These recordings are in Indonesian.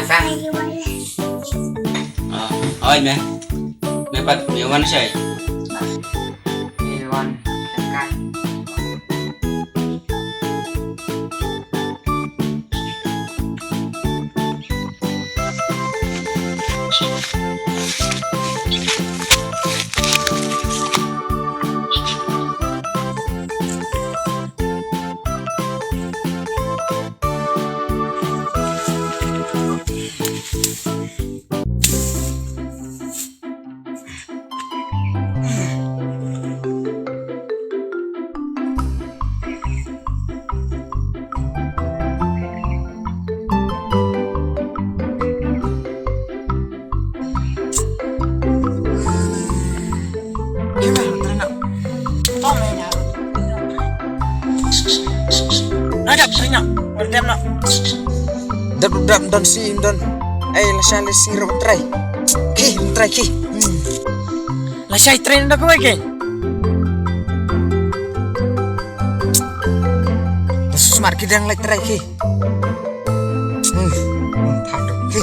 Pak. Oh ini. Dapat Iwan saya. Iwan dekat. Nadap sanya, berdem nak. Dap dan si dan. Lasya lesi robot try. Try ki. Lah saya train dah kau ke? Sus mar kita yang like try ki. Thak ki.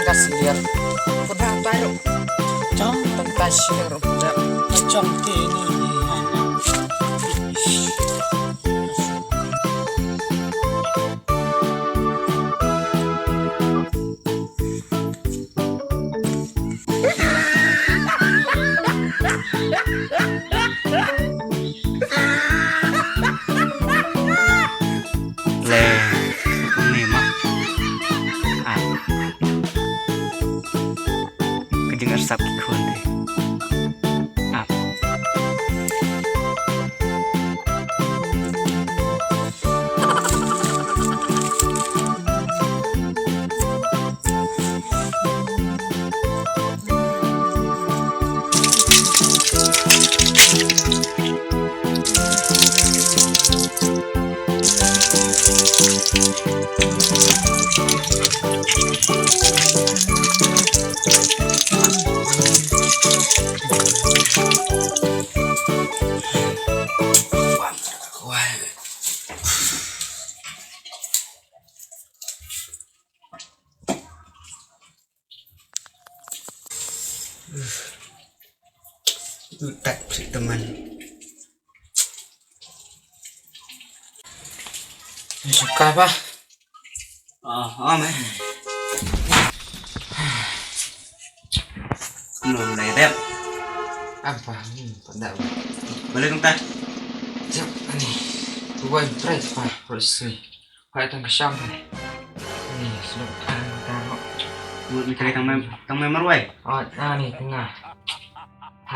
Kasihan. Pernah tayo. Cong, Kasihan robot. cong ini. Ini mah. Kedengar sakit deh. Tak si teman. Suka apa? Men. Belum lerep. Apa? Pada. Boleh dong tak? Siap nih. Tuan try pak. Terus nih. Kayak tang kesam nih. Nih sudah taruh. Buat mencari tang member wae. Oh, nah nih tengah.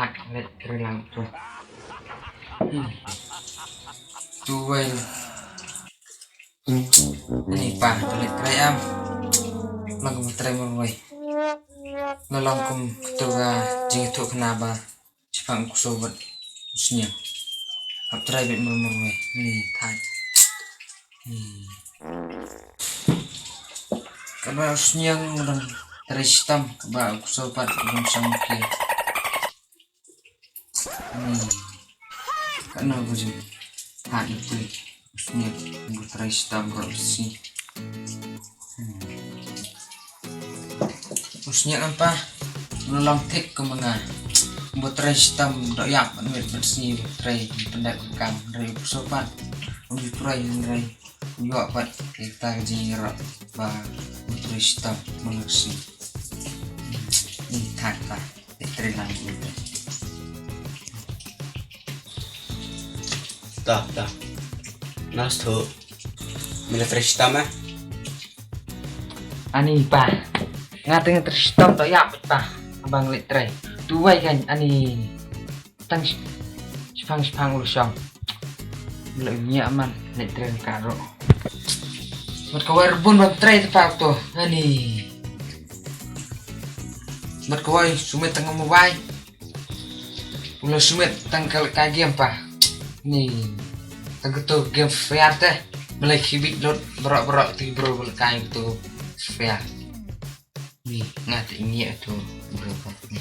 hak let terlang tu. Tuai ini pa let terayam. Lagu terai merway. Lalong kum tuga jing tu kenapa Jepang kusobat usnya. Ap terai bet merway ni tan. Karena usnya ngurang terai hitam ba kusobat belum sampai. Karena aku jadi tan itu usnya ngurang terai hitam ba usnya. Usnya apa? Nolong tek ke mana? Buat tray hitam doyak menurut bersih tray pendak kam dari sobat uji tray dari juga pat kita jirap bah tray hitam menurut ini tak lah tray lagi Dah. Nas tu. Bila tray hitam ani pa ngateng tray hitam doyak pa abang letray tuai kan ani tang sepang ulusang lebihnya aman letray karo mat kawai rebun bang tray tepak tu ani mat kawai sumet tengah mobile ulah sumet tangkal kagiam pa ni tagutu game fair teh mulai kibit lot berak ti bro belkai tu fair ni ngat ini tu berapa ni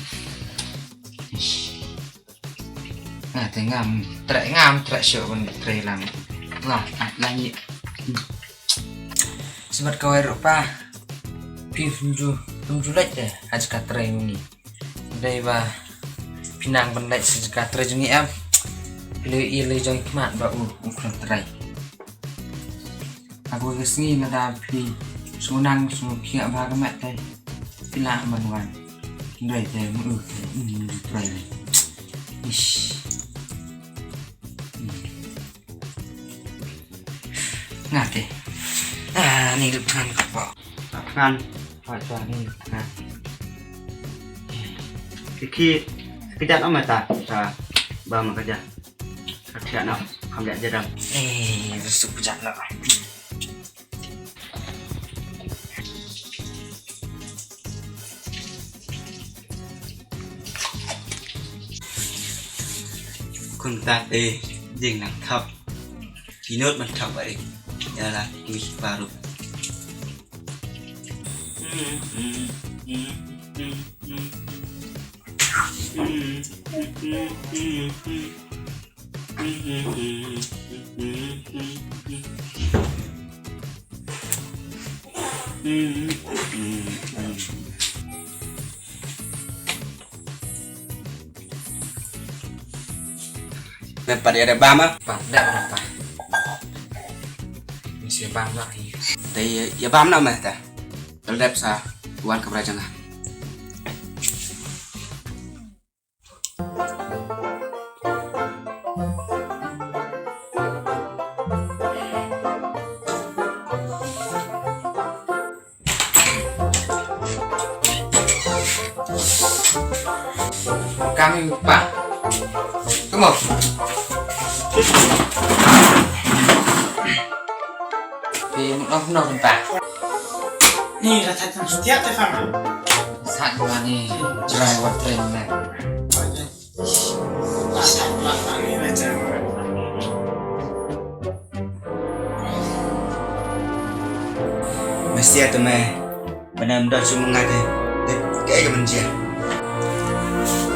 ngat ngam trek show pun tray lang lah lagi sebat kawai rupa pif tunju lek deh ajka tray ni dai ba pinang bandai sejaka tray jungi am le jong mat ba ukran tray aku kesini nada pi sunang kia ba mat teh pila manwan ndai teh tray ish ngate ni depan kapal Ngan. Pak ni nah Kiki sekejap amat tak? Sa bang kerja. Kerja nak kamjat jadam. rusuk pejak nak Kun ta tê ding nang thấp. Kí nốt mình thấp vậy. Nhớ là mi baru. Pada ada bam á. pada apa mesti bang lagi Thì ya bam nào mà ta. Tao đẹp sa tuan ke jangan. kami lupa tunggu di no bentar Ni rata setiap te fama. saat gua nih cerai watren nih Mesti ada meh. Benar-benar cuma ngade. Kayak ke menjia.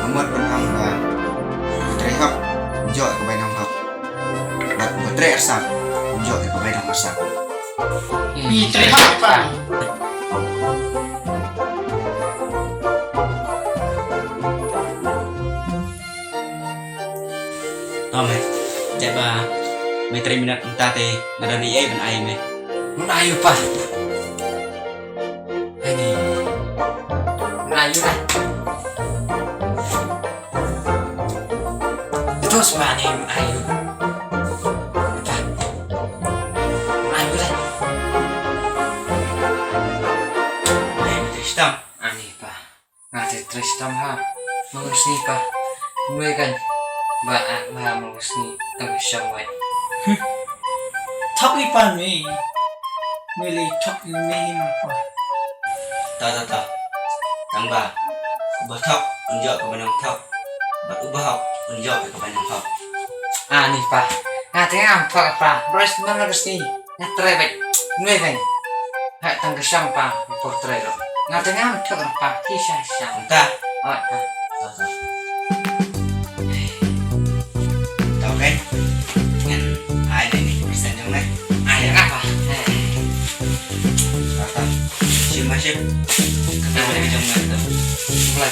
Amat penang ba. Terhap. Jok ke bainang hap. Baterai asap. Jok ke bainang asap. Ni terhap pa. Meh. Coba metri minat entah teh ngadani ben ai meh. Melayu pak ini Melayu lah itu semuanya Melayu apa Melayu lah Hitam. aneh pak nggak ada Tristam ha mengurus nih pak Mulai kan ba mau sini tengah syawat. Thóc ipan mi. Mili thóc mi mapa. Ta. Tang ba. Ubah thóc unjuk ke benang thóc. Bat ubah hok unjuk ke benang hok. Nih pa. Tengah apa pa. Beres mana kesini. Try mulai kan. Hai tengah syam pa. Portray lo. Tengah apa pa. Kisah syam. Entah. Pa. Tahu kan? Dengan ada ini persen yang lain. Yang apa? Kata. Masih. Kenapa lagi jangan tu? Mulai.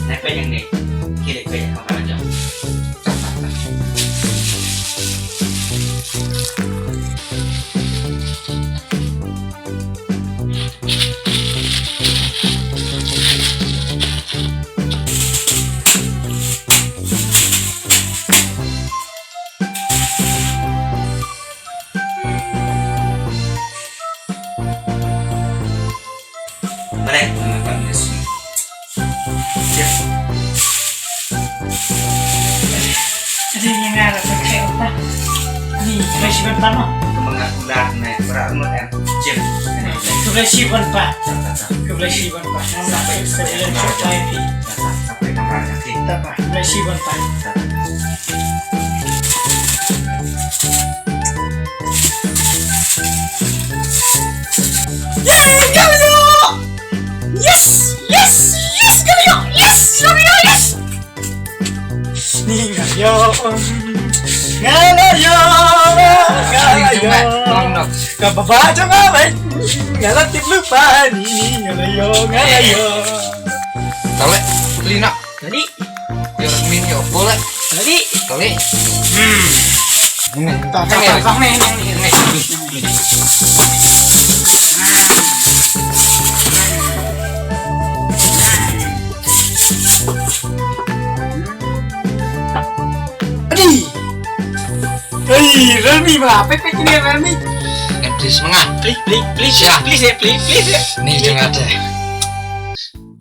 Napa yang ni? Kira yang apa aja? Balik menonton di sini. Siap. Jadi yang ada pakai apa? Ni fresh pertama. Kemengat ular naik beramut em. Siap. Kebersihan Pak. Kebersihan Pak. Sampai sebelum sampai Sampai kamarnya kita. Pak. Kebersihan Pak. Yes, Galio, yes. Nih Galio. Kababaca nga ba? Ngalatip lupa ni ngalayo. Tole, Lina. Tadi, Yo mini boleh. tadi. Tole. Ini. Hey, Rami mah, pepek ini Rami. Please mengah. Please Ya. Nih jangan ada.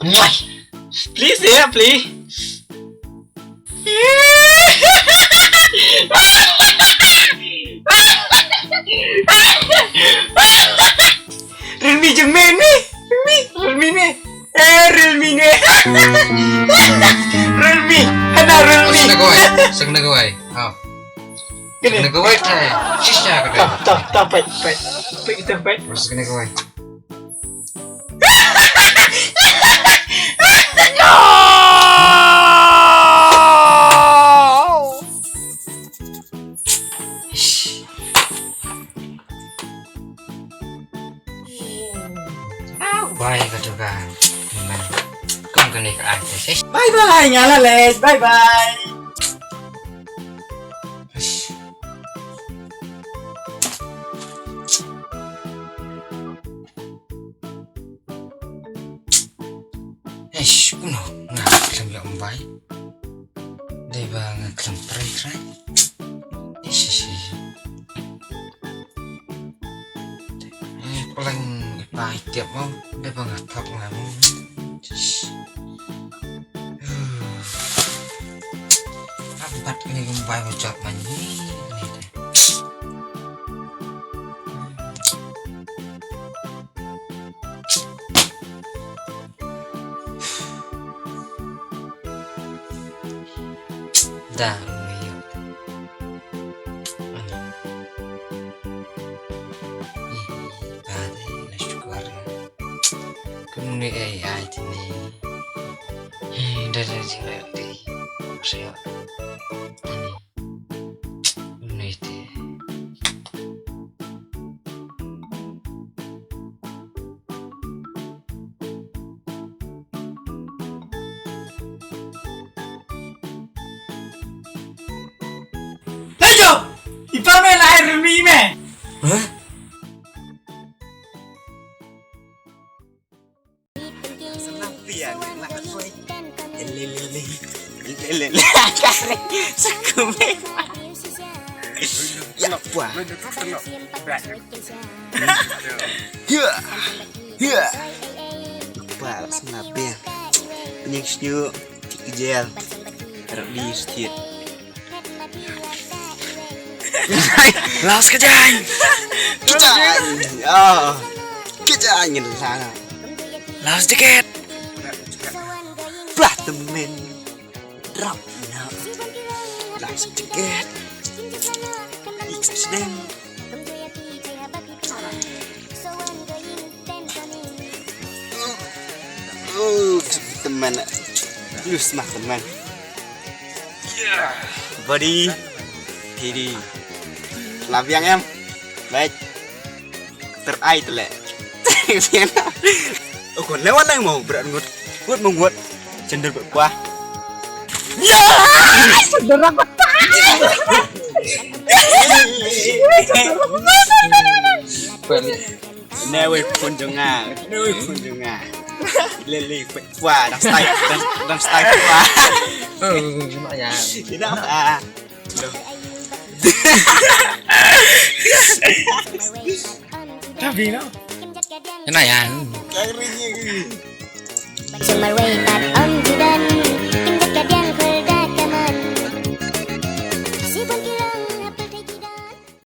Muah. Please ya, please. Rami jeung mene. Rami nih. Rami nih. Rami, ada Rami. Segera gue. Oh. Segera gue teh. Sisa ke. Tak, baik. Kita baik. Segera gue. Baik ka juga. Kung kani ka ate. Bye, ngala les. Bye. Kuno nggak kelam ya umbai. Deh banget kelam perai. Sih. Ini paling baik tiap mau. Deh banget tak ngamu. Empat ini umbai bocor mani. Dah, ayo. Let's keluar. Kemudian AI ini, dari sini saya ini itu. Ipame lahir Rami me. Hah? Lele. Sekume. Ya buah. Ya. Lupa senapian. Penyek senyum. kejel di setiap Las kejai. kejang ngin sana Las jaket. plah temen drop na las tiket sedang teman lu smart teman body thì làm việc em đấy terai tuh lek còn lewat lagi mau berat ngut mengut cender berkuah ya cenderang newe kunjungan lele kuah dan style kuah Makanya tidak apa Tapi no. Cái này à. cái gì To my way back onto them